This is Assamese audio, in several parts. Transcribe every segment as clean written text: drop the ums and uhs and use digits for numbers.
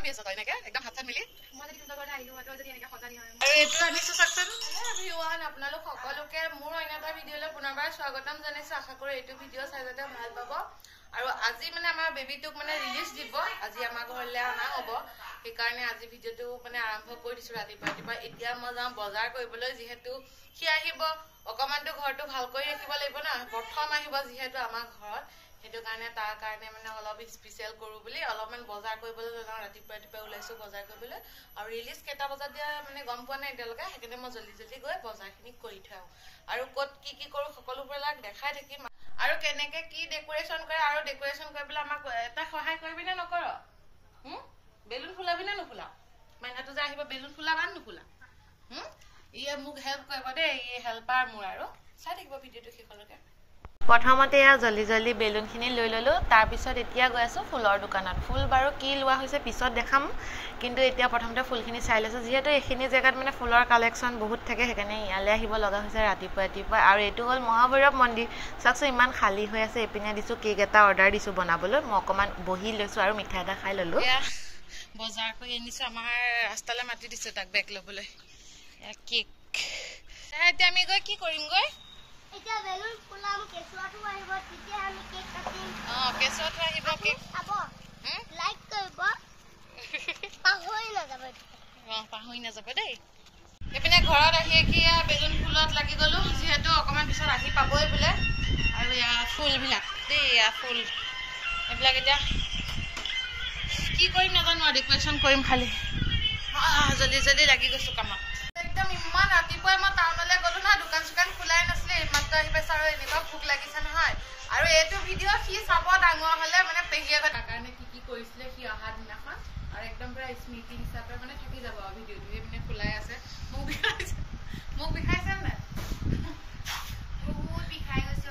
কৰি আছ তই এনেকে একদম হাত চাত মিলি মই যদি তোমাৰ ঘৰলৈ আহিলো তই যদি এনেকে সজানি হয় আৰু এইটো আনিছো চাকচোন এভৰিৱান আপোনালোক সকলোকে মোৰ অন্য এটা ভিডিঅ'লৈ পুনৰবাৰ স্বাগতম জনাইছো আশা কৰো এইটো ভিডিঅ' চাই যাতে ভাল পাব আৰু আজি মানে আমাৰ বেবিটোক মানে ৰিলিজ দিব আজি আমাৰ ঘৰলৈ অনা হ'ব সেইকাৰণে আজি ভিডিঅ'টো মানে আৰম্ভ কৰি দিছো ৰাতিপুৱা এতিয়া মই যাওঁ বজাৰ কৰিবলৈ যিহেতু সি আহিব অকমানটো ঘৰটো ভাল কৰি ৰাখিব লাগিব না প্ৰথম আহিব যিহেতু আমাৰ ঘৰত সেইটো কাৰণে তাৰ কাৰণে মানে অলপ স্পেচিয়েল কৰো বুলি অলপমান বজাৰ কৰিবলৈ যাওঁ ৰাতিপুৱা ওলাইছো বজাৰ কৰিবলৈ আৰু ৰিলিজ কেটা বজাত দিয়া মানে গম পোৱা নাই এতিয়ালৈকে সেইকাৰণে মই জলদি গৈ বজাৰখিনি কৰি থওঁ আৰু ক'ত কি কৰো সকলোবিলাক দেখাই থাকিম আৰু কেনেকে কি ডেকোৰেশ্যন কৰে আৰু ডেকোৰেশ্যন কৰিবলৈ আমাক এটা সহায় কৰিবি নে নকৰ বেলুন ফুলাবি নে নুফুলা মাইনাটো যে আহিব বেলুন ফুলাবা নে নুফুলা ইয়ে মোক হেল্প কৰিব দেই ই হেল্পাৰ মোৰ আৰু চাই থাকিব ভিডিঅ'টো শেষলৈকে প্ৰথমতে এয়া জলদি বেলুনখিনি লৈ ললো তাৰপিছত এতিয়া গৈ আছো ফুলৰ দোকানত ফুল বাৰু কি লোৱা হৈছে পিছত দেখাম কিন্তু এতিয়া প্ৰথমতে ফুলখিনি চাই লৈছো যিহেতু এইখিনি জেগাত মানে ফুলৰ কালেকশ্যন বহুত থাকে সেইকাৰণে ইয়ালৈ আহিব লগা হৈছে ৰাতিপুৱা আৰু এইটো হ'ল মহাভৈৰৱ মন্দিৰ চাওকচোন ইমান খালী হৈ আছে এইপিনে দিছো কেক এটা অৰ্ডাৰ দিছো বনাবলৈ মই অকণমান বহি লৈছো আৰু মিঠাই এটা খাই ললো বজাৰ কৰি আনিছো আমাৰ ৰাস্তালৈ মাতি দিছো তাক বেগ ল'বলৈ কেক এতিয়া আমি গৈ কি কৰিমগৈ এতিয়া বেলুন ফুলাম কেঁচুৱাটো আহিব তেতিয়া আমি কেক কাটিম কেঁচুৱাটো আহিব কেক খাব লাইক কৰিব পাহৰি নাযাব দেই এইপিনে ঘৰত আহি কি বেলুন ফুলত লাগি গলো যিহেতু অকণমান পিছত আহি পাবই বোলে আৰু ইয়াৰ ফুলবিলাক দেই ফুল এইবিলাক এতিয়া কি কৰিম নাজানো আৰু ডেকোৰেশ্যন কৰিম খালি জলদি লাগি গৈছো কামত একদম ইমান ৰাতিপুৱাই মই টাউনলৈ গলো না দোকান চোকান খোলাই নাছিলে এইমাত্ৰ আহি পাইছে আৰু এনেকুৱা ভোক লাগিছে নহয় আৰু এইটো ভিডিঅ' সি চাব ডাঙৰ হলে মানে পেহীয়ে তাৰ কাৰণে কি কৰিছিলে সি অহা দিনাখন আৰু একদম পুৰা স্মৃতি হিচাপে মানে থাকি যাব আৰু ভিডিঅ'টো মানে খোলাই আছে মোক বিষাইছে নাই বহুত বিষাই গৈছে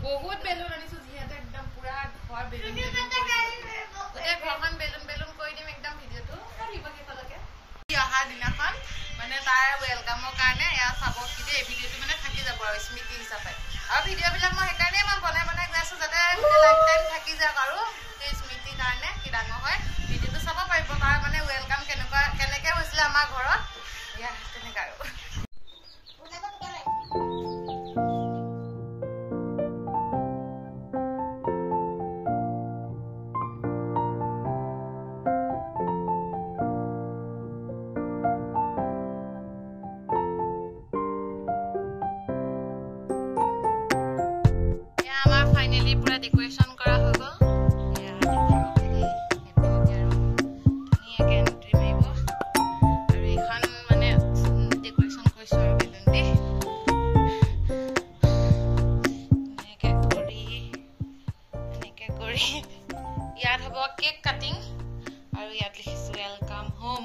বহুত বেলুন আনিছো যিহেতু একদম পুৰা ঘৰ বেলুন গোটেই ঘৰখন বেলুন কৰি দিম একদম ভিডিঅ'টো আহিব শেষলৈকে অহা দিনাখন মানে তাৰ ৱেলকামৰ কাৰণে এয়া চাব কি দেই ভিডিঅ'টো মানে থাকি যাব আৰু স্মৃতি হিচাপে আৰু ভিডিঅ'বিলাক মই সেইকাৰণেই মই বনাই গৈছো যাতে লাইফ টাইম থাকি যাওক আৰু সেই স্মৃতিৰ কাৰণে কি ডাঙৰ হয় ভিডিঅ'টো চাব পাৰিব তাৰ মানে ৱেলকাম কেনেকে হৈছিলে আমাৰ ঘৰত এয়া তেনেকে আৰু ফাইনেলি পুৰা ডেকোৰেশ্যন কৰা হৈ গ'ল ইয়াত হ'ব কেক কাটিং আৰু ইয়াত লিখিছো ৱেলকাম হোম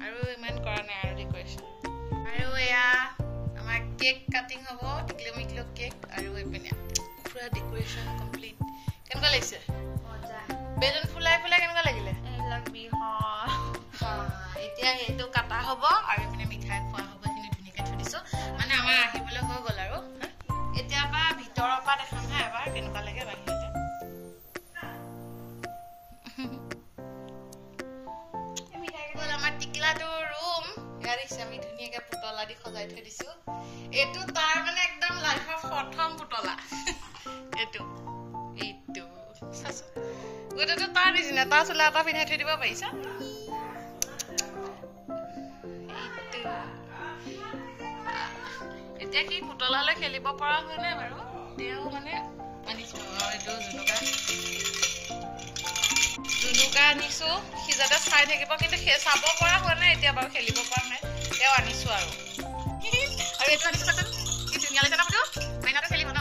আৰু ইমান কৰা নাই আৰু ডেকোৰেশ্যন আৰু এয়া আমাৰ কেক কাটিং হ'ব টিকলো কেক আৰু এইপিনে পুৰা ডেকোৰেশ্যন কমপ্লিট কেনেকুৱা লাগিছে বেলুন ফুলাই কেনেকুৱা লাগিলে এতিয়া সেইটো কাটা হ'ব আৰু এইপিনে মিঠাই খোৱা হ'ব এইখিনি ধুনীয়াকৈ থৈ দিছো মানে আমাৰ আহিবলৈ হৈ গ'ল আৰু এতিয়া পৰা ভিতৰৰ পৰা দেখাম হা এবাৰ কেনেকুৱা লাগে বাহিৰতে আমাৰ টিকলাটো ৰুম ইয়াত দিছে আমি ধুনীয়াকে পুতলা দি সজাই থৈ দিছো এইটো তাৰ মানে একদম লাইফৰ প্ৰথম পুতলা এইটো চাচোন গোটেইটো তাৰ নিচিনা তাৰ চোলা এটা পিন্ধাই থৈ দিব পাৰিছা এতিয়া কি পুতলালৈ খেলিব পৰা হোৱা নাই বাৰু তেওঁ মানে আনিছো এইটো জুনুকা আনিছো সি যাতে চাই থাকিব কিন্তু চাব পৰা হোৱা নাই এতিয়া বাৰু খেলিব পৰা নাই তেওঁ আনিছো আৰু এইটো আনিছো চাচোন কি ধুনীয়া লাগিছে ন ফটো মাইনাটো খেলিব ন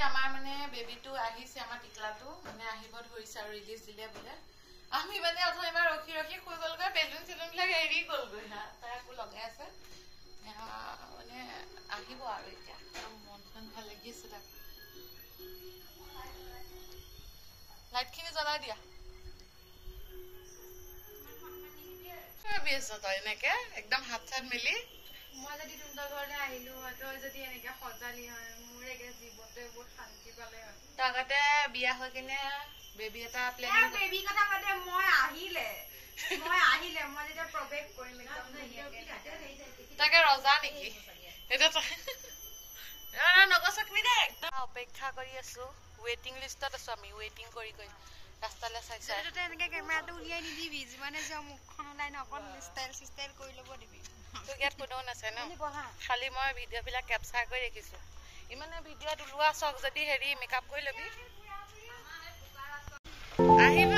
আমাৰ মানে বেবিটো আহিছে আমাৰ টিকলাটো মানে আহিব ধৰিছে আৰু ৰিলিজ দিলে বোলে আমি মানে অথনি এবাৰ ৰখি শুই গ'লগৈ বেলুন চেলুনবিলাক এৰি গ'লগৈ তাই আকৌ লগাই আছে মানে আহিব আৰু এতিয়া মন চন ভাল লাগি আছে তাক লাইটখিনি জ্বলাই দিয়া তই এনেকে একদম হাত চাত মেলি মই যদি তোমাৰ ঘৰলৈ আহিলো তই যদি এনেকে সজালি হয় মোৰ তাগতে বিয়া হৈ কিনে বেবী এটা প্লেনিং বেবী কথা পাতে মই আহিলে মই যেতিয়া প্ৰৱেশ কৰিম একদম তাকে ৰজা নেকি এটা নগছকমি দে অপেক্ষা কৰি আছো ৱেটিং লিষ্টত আছো আমি ৱেটিং কৰি কৰি ৰাস্তালে চাইছা তই এনেকে কেমেৰাটো উলিয়াই নিদিবি যিমানে যোৱা মুখখন ওলাই নকল ষ্টাইল কৰি ল'ব দিবি তোৰ ইয়াত কোনো নাছে ন খালি মই ভিডিঅ' বিলাক কেপচাৰ কৰি ৰাখিছো ইমানে ভিডিঅ'ত ওলোৱা চক যদি হেৰি মেকআপ কৰি ল'বি আহিব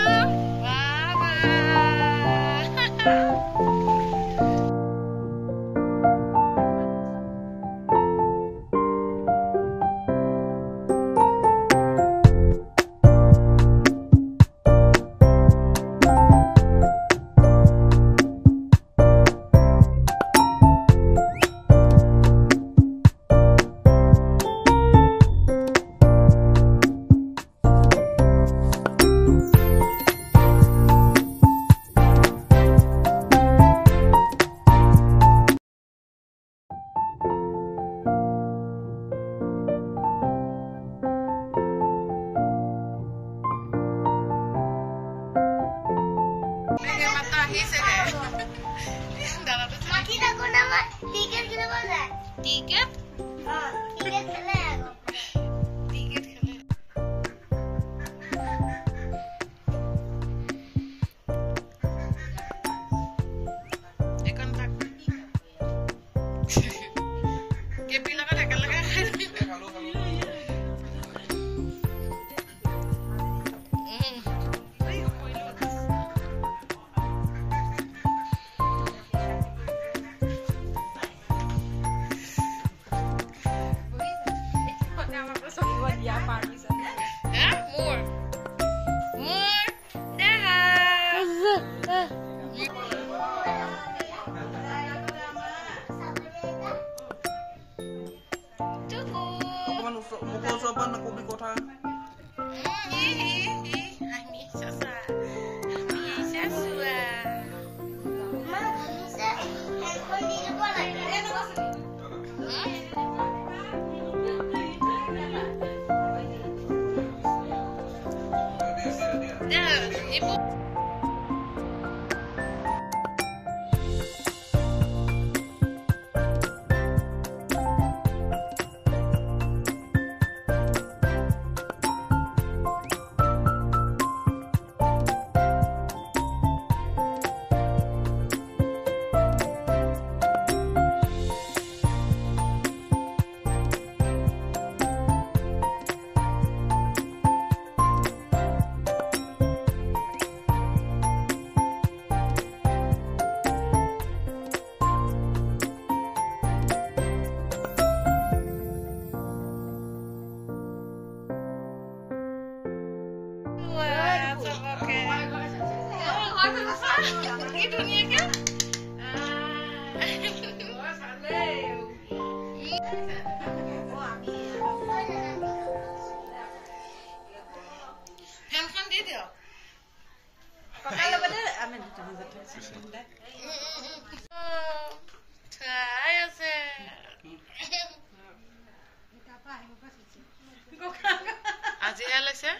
আজি হেলাইছে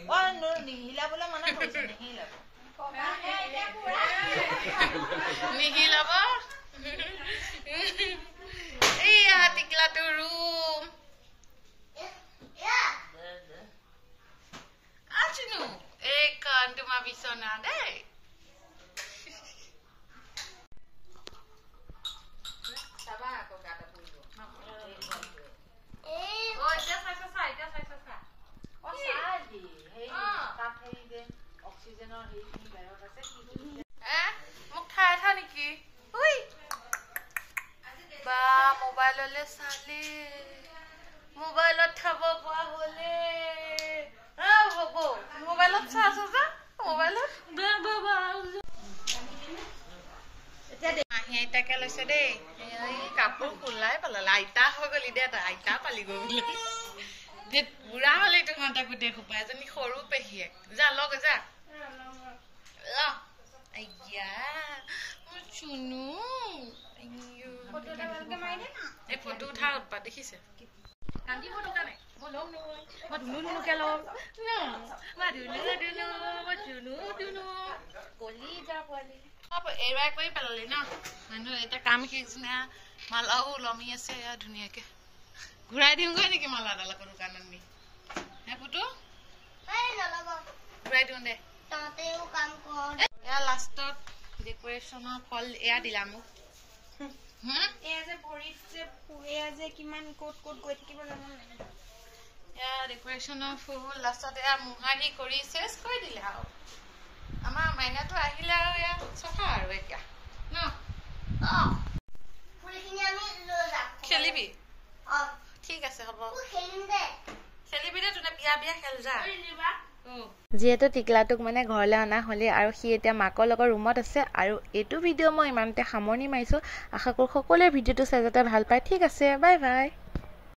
ও নো নিহিলা বলে মনা কৰিছে নিহিলাব নিহিলাব এইয়া টিকলাটো ৰুম আছিনো এইখন তোমাৰ বিছনা দেই চাবা আকৌ গাটা পৰিব মোবাইললে চালে মোবাইলত খাব পৰা হলে হ'ব মোবাইলত চাৰ্জ আছে মোবাইলত মাহী আইতাকে লৈছে দেই কাপোৰ খোলাই পেলালে আইতা হৈ গলি দে তই আইতা পালি গৈ বুলি বুঢ়া হলে তোমাৰ তাক গোটেই খোপা এজনী সৰু পেহীয়েক যা লগ যা আইয়া মোৰ চুনু এই ফটো উঠা উৎপাত দেখিছে কান্দিব টকা নাই মই ল'ম নহয় মই ধুনুকে ল'ম মই ধুনু কলি যা পোৱালি এৰুৱাই কৰি পেলালি ন মানুহ এতিয়া কাম শিকিছে মালাও লমি আছে ধুনীয়াকে ঘূৰাই দিওঁগৈ নেকি মালাডাল আকৌ দোকানত নি হে পুতু ঘূৰাই দিওঁ দে এয়া লাষ্টত ডেকৰেশ্যনৰ ফল এয়া দিলা মোক এয়া যে ভৰিত যে এয়া যে কিমান ক'ত ক'ত গৈ থাকিব জানো নাই এয়া ডেকৰেশ্যনৰ ফুল লাষ্টত এয়া মোহাৰি কৰি চেচ কৰি দিলে আৰু আমাৰ মাইনাটো আহিলে আৰু এয়া চফা আৰু এতিয়া ন খেলিবি ঠিক আছে হ'ব খেলিবি দে তোনে বিয়া বিয়া খেল যা যিহেতু টিকলাটোক মানে ঘৰলৈ অনা হ'লেই আৰু সি এতিয়া মাকৰ লগত ৰুমত আছে আৰু এইটো ভিডিঅ' মই ইমানতে সামৰণি মাৰিছোঁ আশা কৰোঁ সকলোৱে ভিডিঅ'টো চাই যাতে ভাল পায় ঠিক আছে বাই বাই